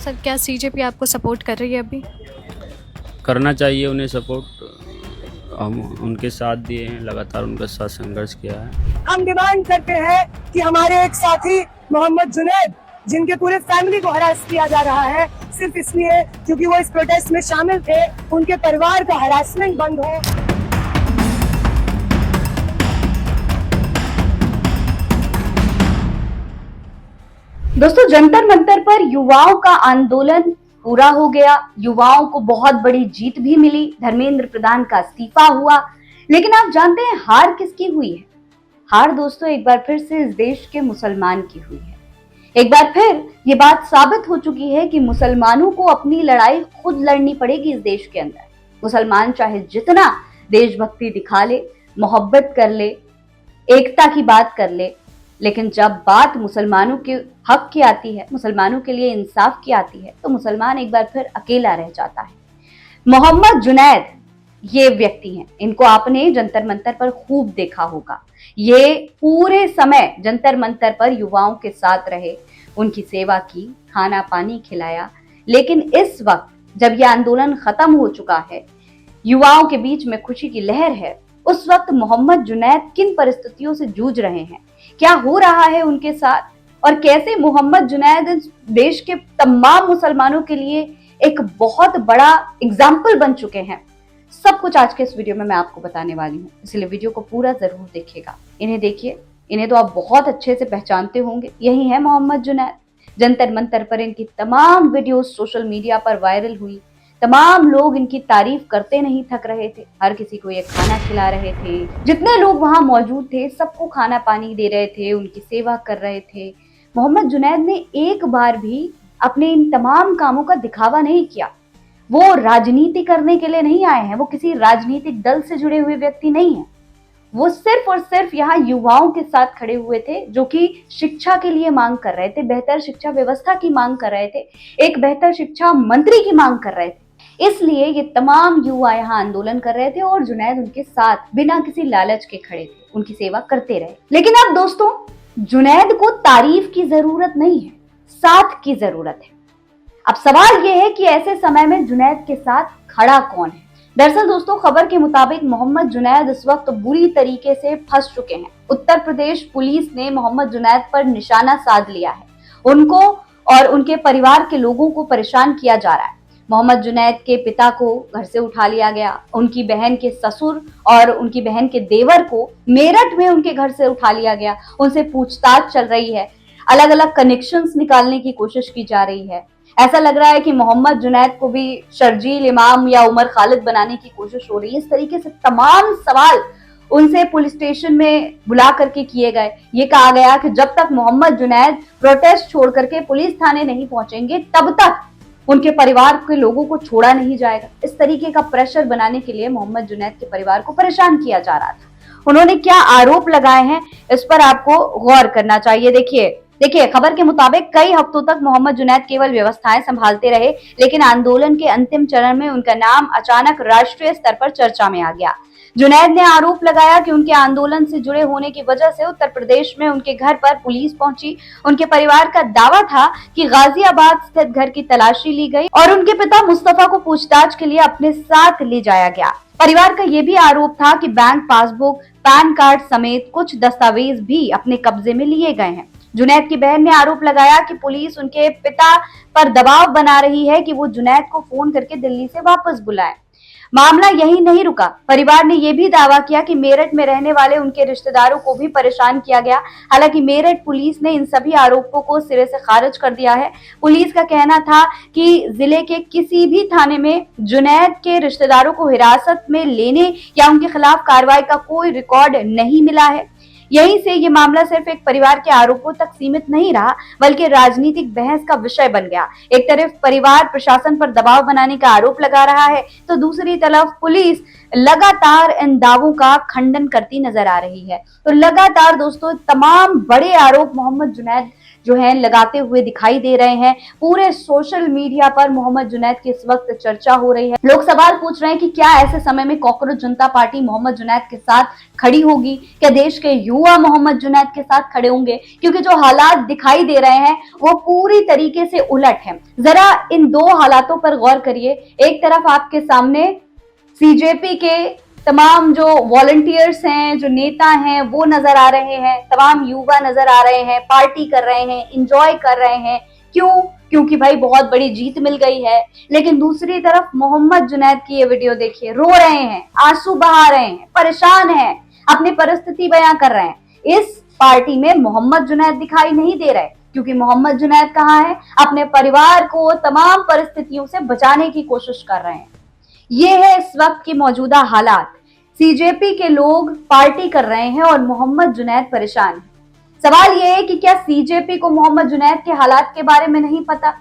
Sir क्या CJP आपको support कर रही है अभी? करना चाहिए उन्हें सपोर्ट। हम उनके साथ दिए हैं, लगातार उनके साथ संघर्ष किया है। हम डिमांड करते हैं कि हमारे एक साथी मोहम्मद जुनैद, जिनके पूरे फैमिली को हरास किया जा रहा है सिर्फ इसलिए क्योंकि वो इस प्रोटेस्ट में शामिल थे, उनके परिवार का हरासमेंट बंद हो। दोस्तों, जंतर मंतर पर युवाओं का आंदोलन पूरा हो गया। युवाओं को बहुत बड़ी जीत भी मिली। धर्मेंद्र प्रधान का इस्तीफा हुआ। लेकिन आप जानते हैं हार किसकी हुई है? हार दोस्तों एक बार फिर से इस देश के मुसलमान की हुई है। एक बार फिर ये बात साबित हो चुकी है कि मुसलमानों को अपनी लड़ाई खुद लड़नी पड़ेगी इस देश के अंदर। मुसलमान चाहे जितना देशभक्ति दिखा ले, मोहब्बत कर ले, एकता की बात कर ले, लेकिन जब बात मुसलमानों के हक की आती है, मुसलमानों के लिए इंसाफ की आती है, तो मुसलमान एक बार फिर अकेला रह जाता है। मोहम्मद जुनैद ये व्यक्ति हैं, इनको आपने जंतर मंतर पर खूब देखा होगा। ये पूरे समय जंतर मंतर पर युवाओं के साथ रहे, उनकी सेवा की, खाना पानी खिलाया। लेकिन इस वक्त जब यह आंदोलन खत्म हो चुका है, युवाओं के बीच में खुशी की लहर है, उस वक्त मोहम्मद जुनैद किन परिस्थितियों से जूझ रहे हैं, क्या हो रहा है उनके साथ, और कैसे मोहम्मद जुनैद इस देश के तमाम मुसलमानों के लिए एक बहुत बड़ा एग्जाम्पल बन चुके हैं, सब कुछ आज के इस वीडियो में मैं आपको बताने वाली हूँ। इसलिए वीडियो को पूरा जरूर देखिएगा। इन्हें देखिए, इन्हें तो आप बहुत अच्छे से पहचानते होंगे। यही है मोहम्मद जुनैद। जंतर मंतर पर इनकी तमाम वीडियो सोशल मीडिया पर वायरल हुई। तमाम लोग इनकी तारीफ करते नहीं थक रहे थे। हर किसी को ये खाना खिला रहे थे। जितने लोग वहां मौजूद थे सबको खाना पानी दे रहे थे, उनकी सेवा कर रहे थे। मोहम्मद जुनैद ने एक बार भी अपने इन तमाम कामों का दिखावा नहीं किया। वो राजनीति करने के लिए नहीं आए हैं, वो किसी राजनीतिक दल से जुड़े हुए व्यक्ति नहीं है। वो सिर्फ और सिर्फ यहाँ युवाओं के साथ खड़े हुए थे, जो कि शिक्षा के लिए मांग कर रहे थे, बेहतर शिक्षा व्यवस्था की मांग कर रहे थे, एक बेहतर शिक्षा मंत्री की मांग कर रहे थे। इसलिए ये तमाम युवा यहाँ आंदोलन कर रहे थे और जुनैद उनके साथ बिना किसी लालच के खड़े थे, उनकी सेवा करते रहे। लेकिन अब दोस्तों, जुनैद को तारीफ की जरूरत नहीं है, साथ की जरूरत है। अब सवाल यह है कि ऐसे समय में जुनैद के साथ खड़ा कौन है? दरअसल दोस्तों, खबर के मुताबिक मोहम्मद जुनैद इस वक्त बुरी तरीके से फंस चुके हैं। उत्तर प्रदेश पुलिस ने मोहम्मद जुनैद पर निशाना साध लिया है। उनको और उनके परिवार के लोगों को परेशान किया जा रहा है। मोहम्मद जुनैद के पिता को घर से उठा लिया गया, उनकी बहन के ससुर और उनकी बहन के देवर को मेरठ में उनके घर से उठा लिया गया। उनसे पूछताछ चल रही है, अलग अलग कनेक्शंस निकालने की कोशिश की जा रही है। ऐसा लग रहा है कि मोहम्मद जुनैद को भी शर्जील इमाम या उमर खालिद बनाने की कोशिश हो रही है। इस तरीके से तमाम सवाल उनसे पुलिस स्टेशन में बुला करके किए गए। ये कहा गया कि जब तक मोहम्मद जुनैद प्रोटेस्ट छोड़ करके पुलिस थाने नहीं पहुंचेंगे, तब तक उनके परिवार के लोगों को छोड़ा नहीं जाएगा। इस तरीके का प्रेशर बनाने के लिए मोहम्मद जुनैद के परिवार को परेशान किया जा रहा था। उन्होंने क्या आरोप लगाए हैं, इस पर आपको गौर करना चाहिए। देखिए, खबर के मुताबिक कई हफ्तों तक मोहम्मद जुनैद केवल व्यवस्थाएं संभालते रहे, लेकिन आंदोलन के अंतिम चरण में उनका नाम अचानक राष्ट्रीय स्तर पर चर्चा में आ गया। जुनैद ने आरोप लगाया कि उनके आंदोलन से जुड़े होने की वजह से उत्तर प्रदेश में उनके घर पर पुलिस पहुंची। उनके परिवार का दावा था कि गाजियाबाद स्थित घर की तलाशी ली गई और उनके पिता मुस्तफा को पूछताछ के लिए अपने साथ ले जाया गया। परिवार का यह भी आरोप था कि बैंक पासबुक, पैन कार्ड समेत कुछ दस्तावेज भी अपने कब्जे में लिए गए हैं। जुनैद की बहन ने आरोप लगाया कि पुलिस उनके पिता पर दबाव बना रही है कि वो जुनैद को फोन करके दिल्ली से वापस बुलाए। मामला यही नहीं रुका। परिवार ने यह भी दावा किया कि मेरठ में रहने वाले उनके रिश्तेदारों को भी परेशान किया गया। हालांकि मेरठ पुलिस ने इन सभी आरोपों को सिरे से खारिज कर दिया है। पुलिस का कहना था कि जिले के किसी भी थाने में जुनैद के रिश्तेदारों को हिरासत में लेने या उनके खिलाफ कार्रवाई का कोई रिकॉर्ड नहीं मिला है। यहीं से ये मामला सिर्फ एक परिवार के आरोपों तक सीमित नहीं रहा, बल्कि राजनीतिक बहस का विषय बन गया। एक तरफ परिवार प्रशासन पर दबाव बनाने का आरोप लगा रहा है, तो दूसरी तरफ पुलिस लगातार इन दावों का खंडन करती नजर आ रही है। तो लगातार दोस्तों तमाम बड़े आरोप मोहम्मद जुनैद जो है लगाते हुए दिखाई दे रहे हैं। पूरे सोशल मीडिया पर मोहम्मद जुनैद की इस वक्त चर्चा हो रही है। लोग सवाल पूछ रहे हैं कि क्या ऐसे समय में कॉकरोच जनता पार्टी मोहम्मद जुनैद के साथ खड़ी होगी? क्या देश के युवा मोहम्मद जुनैद के साथ खड़े होंगे? क्योंकि जो हालात दिखाई दे रहे हैं वो पूरी तरीके से उलट है। जरा इन दो हालातों पर गौर करिए। एक तरफ आपके सामने सीजेपी के तमाम जो वॉलंटियर्स हैं, जो नेता हैं, वो नजर आ रहे हैं, तमाम युवा नजर आ रहे हैं, पार्टी कर रहे हैं, इंजॉय कर रहे हैं। क्यों? क्योंकि भाई बहुत बड़ी जीत मिल गई है। लेकिन दूसरी तरफ मोहम्मद जुनैद की ये वीडियो देखिए, रो रहे हैं, आंसू बहा रहे हैं, परेशान हैं, अपनी परिस्थिति बयां कर रहे हैं। इस पार्टी में मोहम्मद जुनैद दिखाई नहीं दे रहे, क्योंकि मोहम्मद जुनैद कहाँ है? अपने परिवार को तमाम परिस्थितियों से बचाने की कोशिश कर रहे हैं। ये है इस वक्त की मौजूदा हालात। सीजेपी के लोग पार्टी कर रहे हैं और मोहम्मद जुनैद परेशान है। सवाल यह है कि क्या सीजेपी को मोहम्मद जुनैद के हालात के बारे में नहीं पता?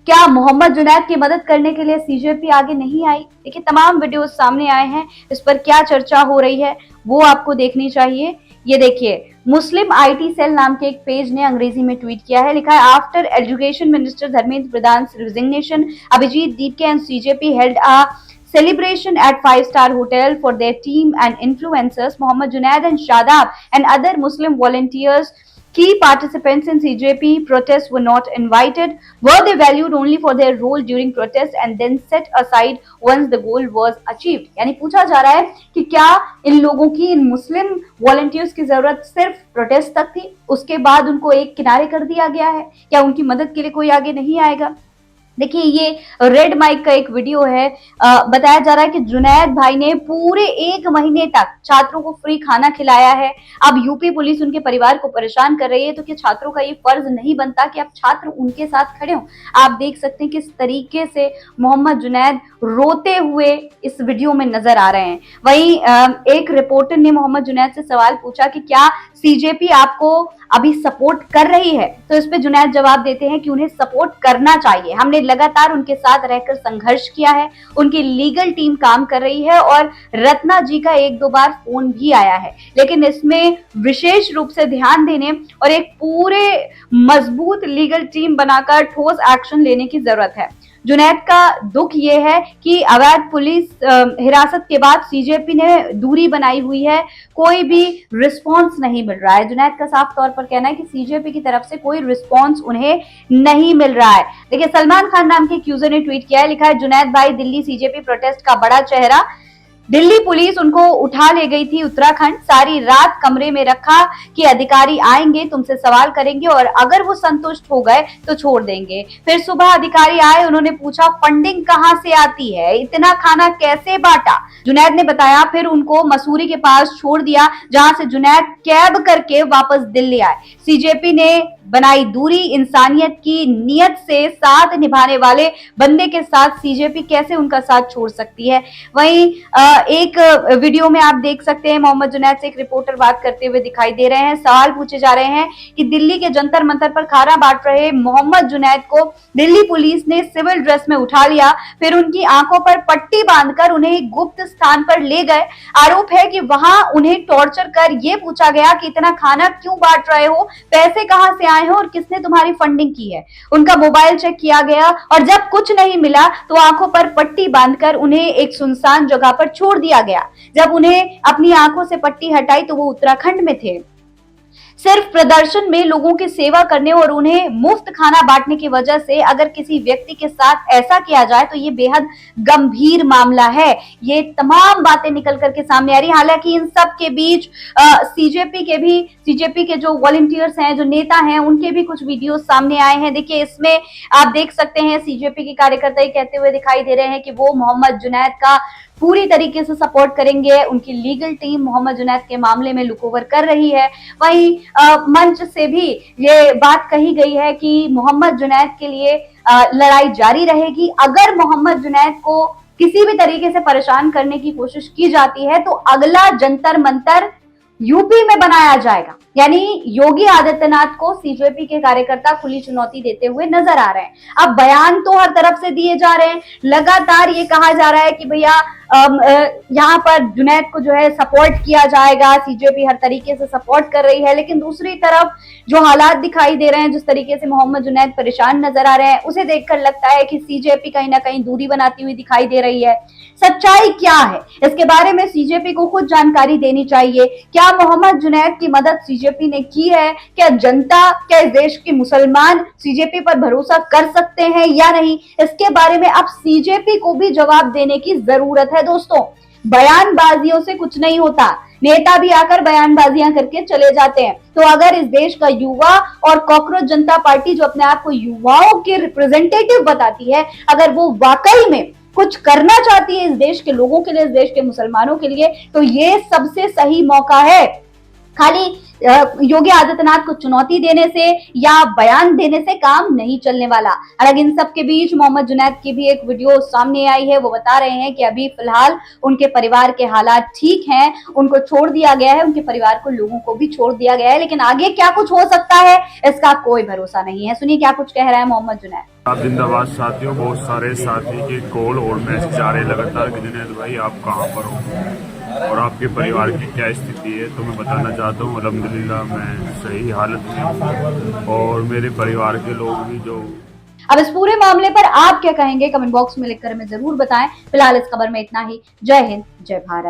क्या मोहम्मद जुनैद की मदद करने के लिए सीजेपी आगे नहीं आई? देखिए, तमाम वीडियो सामने आए हैं, इस पर क्या चर्चा हो रही है वो आपको देखनी चाहिए। ये देखिए, मुस्लिम आईटी सेल नाम के एक पेज ने अंग्रेजी में ट्वीट किया है। लिखा है, after education minister Dharmendra Pradhan resignation, Abhijit Dipke and CJP held a celebration at 5-star hotel for their team and influencers. Mohammad Junaid and Shadab and other Muslim volunteers, key participants in CJP protests, were not invited. Were they valued only for their role during protests and then set aside once the goal was achieved? यानी पूछा जा रहा है कि क्या इन लोगों की, इन मुस्लिम volunteers की जरूरत सिर्फ प्रोटेस्ट तक थी, उसके बाद उनको एक किनारे कर दिया गया है? क्या उनकी मदद के लिए कोई आगे नहीं आएगा? देखिए, ये रेड माइक का एक वीडियो है। बताया जा रहा है कि जुनैद भाई ने पूरे 1 महीने तक छात्रों को फ्री खाना खिलाया है। अब यूपी पुलिस उनके परिवार को परेशान कर रही है, तो क्या छात्रों का ये फर्ज नहीं बनता कि अब छात्र उनके साथ खड़े हों? आप देख सकते हैं किस तरीके से मोहम्मद जुनैद रोते हुए इस वीडियो में नजर आ रहे हैं। वहीं एक रिपोर्टर ने मोहम्मद जुनैद से सवाल पूछा कि क्या सीजेपी आपको अभी सपोर्ट कर रही है? तो इस पे जुनैद जवाब देते हैं कि उन्हें सपोर्ट करना चाहिए। हमने लगातार उनके साथ रहकर संघर्ष किया है, उनकी लीगल टीम काम कर रही है और रत्ना जी का 1-2 बार फोन भी आया है, लेकिन इसमें विशेष रूप से ध्यान देने और एक पूरे मजबूत लीगल टीम बनाकर ठोस एक्शन लेने की जरूरत है। जुनैद का दुख ये है कि अवैध पुलिस हिरासत के बाद सीजेपी ने दूरी बनाई हुई है, कोई भी रिस्पांस नहीं मिल रहा है। जुनैद का साफ तौर पर कहना है कि सीजेपी की तरफ से कोई रिस्पांस उन्हें नहीं मिल रहा है। देखिए, सलमान खान नाम के एक यूजर ने ट्वीट किया है। लिखा है, जुनैद भाई दिल्ली सीजेपी प्रोटेस्ट का बड़ा चेहरा, दिल्ली पुलिस उनको उठा ले गई थी उत्तराखंड, सारी रात कमरे में रखा कि अधिकारी आएंगे, तुमसे सवाल करेंगे और अगर वो संतुष्ट हो गए तो छोड़ देंगे। फिर सुबह अधिकारी आए, उन्होंने पूछा फंडिंग कहां से आती है, इतना खाना कैसे बांटा? जुनैद ने बताया, फिर उनको मसूरी के पास छोड़ दिया, जहां से जुनैद कैब करके वापस दिल्ली आए। सीजेपी ने बनाई दूरी, इंसानियत की नीयत से साथ निभाने वाले बंदे के साथ सीजेपी कैसे उनका साथ छोड़ सकती है? वहीं एक वीडियो में आप देख सकते हैं, मोहम्मद जुनैद से एक रिपोर्टर बात करते हुए दिखाई दे रहे हैं। सवाल पूछे जा रहे हैं कि दिल्ली के जंतर मंतर पर खाना बांट रहे मोहम्मद जुनैद को दिल्ली पुलिस ने सिविल ड्रेस में उठा लिया, फिर उनकी आंखों पर पट्टी बांधकर उन्हें एक गुप्त स्थान पर ले गए। आरोप है कि वहां उन्हें टॉर्चर कर यह पूछा गया कि इतना खाना क्यों बांट रहे हो, पैसे कहां से आए हो और किसने तुम्हारी फंडिंग की है? उनका मोबाइल चेक किया गया और जब कुछ नहीं मिला तो आंखों पर पट्टी बांधकर उन्हें एक सुनसान जगह पर छोड़ दिया गया। जब उन्हें अपनी आंखों से पट्टी हटाई तो वो उत्तराखंड में थे। सिर्फ प्रदर्शन में लोगों की सेवा करने और उन्हें मुफ्त खाना बांटने की वजह से अगर किसी व्यक्ति के साथ ऐसा किया जाए तो ये बेहद गंभीर मामला है। ये तमाम बातें निकल करके सामने आ रही। हालांकि इन सब के बीच सीजेपी के जो वॉलंटियर्स हैं, जो नेता हैं, उनके भी कुछ वीडियो सामने आए हैं। देखिए, इसमें आप देख सकते हैं सीजेपी के कार्यकर्ता कहते हुए दिखाई दे रहे हैं कि वो मोहम्मद जुनैद का पूरी तरीके से सपोर्ट करेंगे। उनकी लीगल टीम मोहम्मद जुनैद के मामले में लुक ओवर कर रही है। वहीं मंच से भी ये बात कही गई है कि मोहम्मद जुनैद के लिए लड़ाई जारी रहेगी। अगर मोहम्मद जुनैद को किसी भी तरीके से परेशान करने की कोशिश की जाती है तो अगला जंतर मंतर यूपी में बनाया जाएगा। यानी योगी आदित्यनाथ को सीजेपी के कार्यकर्ता खुली चुनौती देते हुए नजर आ रहे हैं। अब बयान तो हर तरफ से दिए जा रहे हैं, लगातार ये कहा जा रहा है कि भैया यहाँ पर जुनैद को जो है सपोर्ट किया जाएगा, सीजेपी हर तरीके से सपोर्ट कर रही है, लेकिन दूसरी तरफ जो हालात दिखाई दे रहे हैं, जिस तरीके से मोहम्मद जुनैद परेशान नजर आ रहे हैं, उसे देखकर लगता है कि सीजेपी कहीं ना कहीं दूरी बनाती हुई दिखाई दे रही है। सच्चाई क्या है, इसके बारे में सीजेपी को खुद जानकारी देनी चाहिए। क्या मोहम्मद जुनैद की मदद सीजेपी ने की है? क्या जनता, क्या इस देश के मुसलमान सीजेपी पर भरोसा कर सकते हैं या नहीं? इसके बारे में अब सीजेपी को भी जवाब देने की जरूरत है। दोस्तों, बयानबाजियों से कुछ नहीं होता, नेता भी आकर बयानबाजियां करके चले जाते हैं। तो अगर इस देश का युवा और कॉकरोच जनता पार्टी, जो अपने आप को युवाओं के रिप्रेजेंटेटिव बताती है, अगर वो वाकई में कुछ करना चाहती है इस देश के लोगों के लिए, इस देश के मुसलमानों के लिए, तो ये सबसे सही मौका है। खाली योगी आदित्यनाथ को चुनौती देने से या बयान देने से काम नहीं चलने वाला। हालांकि इन सब के बीच मोहम्मद जुनैद की भी एक वीडियो सामने आई है। वो बता रहे हैं कि अभी फिलहाल उनके परिवार के हालात ठीक हैं, उनको छोड़ दिया गया है, उनके परिवार को, लोगों को भी छोड़ दिया गया है, लेकिन आगे क्या कुछ हो सकता है इसका कोई भरोसा नहीं है। सुनिए क्या कुछ कह रहा है मोहम्मद जुनैद। आप जिंदाबाद साथियों, बहुत सारे साथी के कॉल और मैसेज आ रहे लगातार कि जुनैद भाई आप कहाँ पर हो और आपके परिवार की क्या स्थिति है। तो मैं बताना चाहता हूँ अल्हम्दुलिल्लाह मैं सही हालत में हूँ और मेरे परिवार के लोग भी। जो अब इस पूरे मामले पर आप क्या कहेंगे, कमेंट बॉक्स में लिखकर हमें जरूर बताएं। फिलहाल इस खबर में इतना ही। जय हिंद, जय भारत।